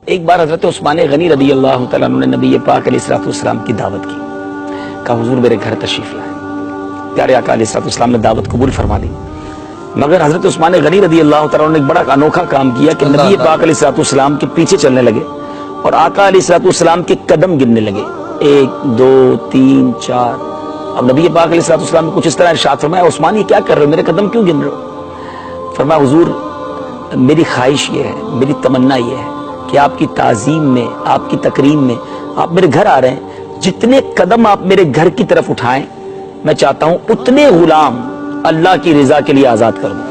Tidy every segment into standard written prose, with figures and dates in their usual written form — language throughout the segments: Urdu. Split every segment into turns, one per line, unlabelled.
ایک بار حضرت عثمان غنی رضی اللہ تعالیٰ عنہ نے نبی پاک علیہ السلام کی دعوت کی، کہا حضور میرے گھر تشریف لائیں۔ پیارے آقا علیہ السلام نے دعوت قبول فرما لی، مگر حضرت عثمان غنی رضی اللہ تعالیٰ عنہ نے ایک بڑا انوکھا کام کیا کہ نبی پاک علیہ السلام کے پیچھے چلنے لگے اور آقا علیہ السلام کے قدم گننے لگے، 1 2 3 4۔ اب نبی پاک علیہ السلام نے کچھ اس طرح ارشاد فرمایا، عثمان یہ کیا کر رہے ہو، میرے قدم کیوں گن رہے ہو؟ فرمایا حضور میری خواہش یہ ہے، میری تمنا یہ ہے کہ آپ کی تعظیم میں، آپ کی تکریم میں آپ میرے گھر آ رہے ہیں، جتنے قدم آپ میرے گھر کی طرف اٹھائیں میں چاہتا ہوں اتنے غلام اللہ کی رضا کے لیے آزاد کر دوں۔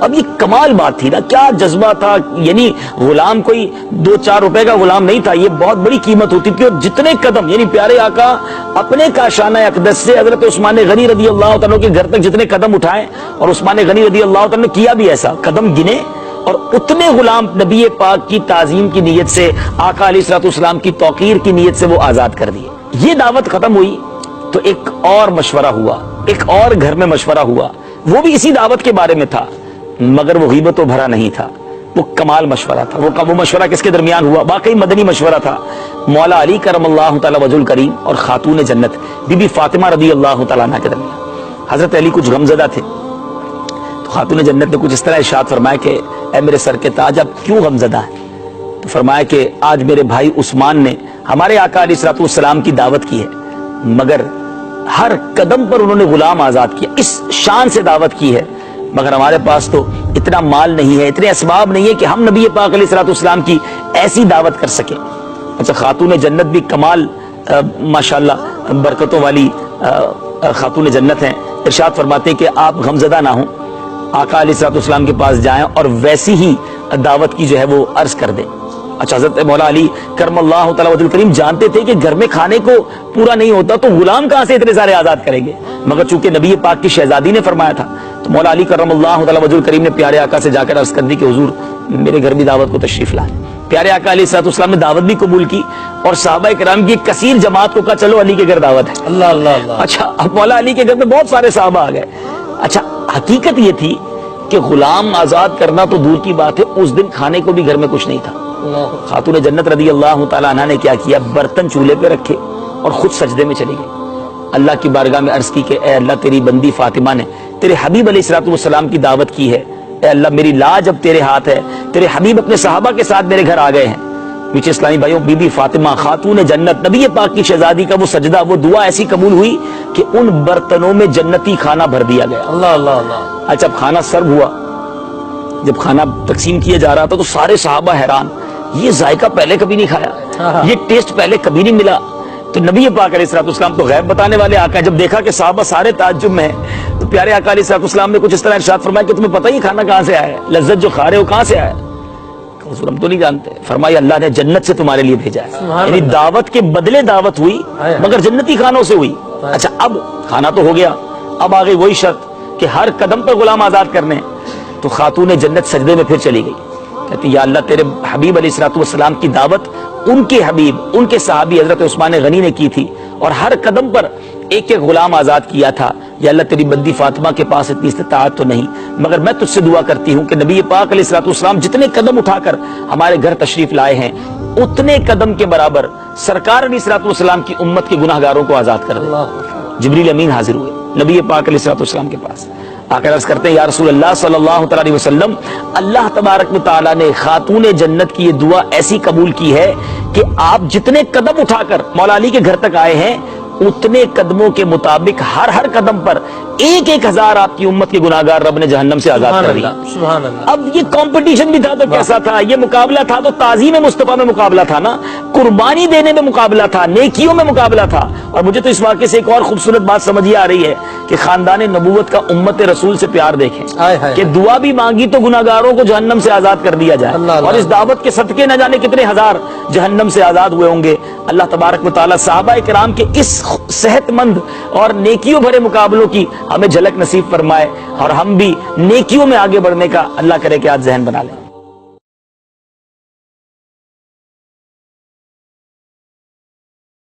اب یہ کمال بات تھی نا، کیا جذبہ تھا، یعنی غلام کوئی 2-4 روپے کا غلام نہیں تھا، یہ بہت بڑی قیمت ہوتی تھی، اور جتنے قدم، یعنی پیارے آقا اپنے کاشانہ اقدس سے حضرت عثمان غنی رضی اللہ تعالیٰ کے گھر تک جتنے قدم اٹھائے، اور عثمان غنی رضی اللہ تعالیٰ نے کیا بھی ایسا، قدم گنے اور اتنے غلام نبی پاک کی تعظیم کی نیت سے، آقا علیہ السلام کی توقیر کی نیت سے وہ آزاد کر دیے۔ یہ دعوت ختم ہوئی تو ایک اور مشورہ ہوا، ایک اور گھر میں مشورہ ہوا، وہ بھی اسی دعوت کے بارے میں تھا، مگر وہ غیبت و بھرا نہیں تھا، وہ کمال مشورہ تھا۔ وہ مشورہ کس کے درمیان ہوا؟ واقعی مدنی مشورہ تھا، مولا علی کرم اللہ تعالی وجہ الکریم اور خاتون جنت بی بی فاطمہ رضی اللہ تعالیٰ عنہ کے درمیان۔ حضرت علی کچھ غمزدہ تھے تو خاتون جنت نے کچھ اس طرح ارشاد فرمایا کہ اے میرے سر کے تاج آپ کیوں غمزدہ ہیں؟ تو فرمایا کہ آج میرے بھائی عثمان نے ہمارے آقا علیہ السلام کی دعوت کی ہے، مگر ہر قدم پر انہوں نے غلام آزاد کیا، اس شان سے دعوت کی ہے، مگر ہمارے پاس تو اتنا مال نہیں ہے، اتنے اسباب نہیں ہے کہ ہم نبی پاک علیہ السلام کی ایسی دعوت کر سکیں۔ اچھا، خاتون جنت بھی کمال ماشاءاللہ برکتوں والی خاتون جنت ہیں، ارشاد فرماتے ہیں کہ آپ غمزدہ نہ ہوں، آقا علیہ السلام کے پاس جائیں اور ویسی ہی دعوت کی جو ہے وہ عرض کر دیں۔ اچھا، حضرت مولا علی کرم اللہ تعالی وجہ الکریم جانتے تھے کہ گھر میں کھانے کو پورا نہیں ہوتا تو غلام کہاں سے اتنے سارے آزاد کریں گے، مگر چونکہ نبی پاک کی شہزادی نے فرمایا تھا تو مولا علی کرم اللہ تعالی وجہ الکریم نے پیارے آقا سے جا کر عرض کر دی کہ حضور میرے گھر بھی دعوت کو تشریف لائیں۔ پیارے آقا علیہ السلام نے دعوت بھی قبول کی اور صحابہ کرام کی کثیر جماعت کو کہا چلو علی کے گھر دعوت ہے۔ اللہ اللہ اللہ۔ اچھا، اب مولا علی کے گھر میں بہت سارے صحابہ آ گئے۔ اچھا، حقیقت یہ تھی کہ غلام آزاد کرنا تو دور کی بات ہے، اس دن کھانے کو بھی گھر میں کچھ نہیں تھا۔ خاتون جنت رضی اللہ تعالیٰ عنہ نے کیا کیا، برتن چولہے پہ رکھے اور خود سجدے میں چلی گئی، اللہ کی بارگاہ میں عرض کی کہ اے اللہ تیری بندی فاطمہ نے تیرے حبیب علیہ السلام کی دعوت کی ہے، اے اللہ میری لاج اب تیرے ہاتھ ہے، تیرے حبیب اپنے صحابہ کے ساتھ میرے گھر آ گئے ہیں۔ پیچھے اسلامی بھائیوں، بی بی فاطمہ خاتون جنت نبی پاک کی شہزادی کا وہ سجدہ، وہ دعا ایسی قبول ہوئی کہ ان برتنوں میں جنتی کھانا بھر دیا گیا۔ اللہ اللہ اللہ۔ اچھا، اب کھانا سرو ہوا، جب کھانا تقسیم کیا جا رہا تھا تو سارے صحابہ حیران، یہ ذائقہ پہلے کبھی نہیں کھایا، یہ ٹیسٹ پہلے کبھی نہیں ملا۔ تو نبی پاک علیہ السلام تو غیب بتانے والے آقا، جب دیکھا کہ صحابہ سارے تعجب میں ہیں تو پیارے آقا علیہ السلام نے کچھ اس طرح ارشاد فرمایا کہ تمہیں پتہ ہی کھانا کہاں سے آیا ہے، لذت جو کھا رہے ہو کہاں سے آیا؟ حضور ہم تو نہیں جانتے۔ فرمایا اللہ نے جنت سے تمہارے لیے بھیجا ہے، یعنی دعوت کے بدلے دعوت ہوئی مگر جنتی کھانوں سے ہوئی۔ اچھا، اب کھانا تو ہو گیا، اب آ گئی وہی شرط کہ ہر قدم پر غلام آزاد کرنے، تو خاتون جنت سجدے میں پھر چلی گئی، کہتی یا اللہ تیرے حبیب علیہ السلام کی دعوت ان کے حبیب، ان کے صحابی حضرت عثمان غنی نے کی تھی اور ہر قدم پر ایک ایک غلام آزاد کیا تھا، یا اللہ تیری بندی فاطمہ کے پاس اتنی استطاعت تو نہیں، مگر میں تجھ سے دعا کرتی ہوں کہ نبی پاک علیہ السلام جتنے قدم اٹھا کر ہمارے گھر تشریف لائے ہیں اتنے قدم کے برابر سرکار علیہ السلام کی امت کے گناہ گاروں کو آزاد کر دے۔ جبریل امین حاضر ہوئے نبی پاک علیہ السلام کے پاس آ کر عرض کرتے ہیں یا رسول اللہ صلی اللہ علیہ وسلم، اللہ تبارک و تعالیٰ نے خاتون جنت کی یہ دعا ایسی قبول کی ہے کہ آپ جتنے قدم اٹھا کر مولا علی کے گھر تک آئے ہیں اتنے قدموں کے مطابق ہر قدم پر 1,000 آپ کی امت کے گناہگار رب نے جہنم سے آزاد کر دیا۔ اب یہ کمپٹیشن بھی تھا تو کیسا تھا، یہ مقابلہ تھا تو تعظیم مصطفیٰ میں مقابلہ تھا نا، قربانی دینے میں مقابلہ تھا، نیکیوں میں مقابلہ تھا۔ اور مجھے تو اس واقعے سے ایک اور خوبصورت بات سمجھ آ رہی ہے کہ خاندان نبوت کا امت رسول سے پیار دیکھیں کہ دعا بھی مانگی تو گناہگاروں کو جہنم سے آزاد کر دیا جائے، اور اس دعوت کے صدقے نہ جانے کتنے ہزار جہنم سے آزاد ہوئے ہوں گے۔ اللہ تبارک و تعالیٰ صحابہ کرام کے اس صحت مند اور نیکیوں بھرے مقابلوں کی ہمیں جھلک نصیب فرمائے، اور ہم بھی نیکیوں میں آگے بڑھنے کا اللہ کرے کہ آج ذہن بنا لیں۔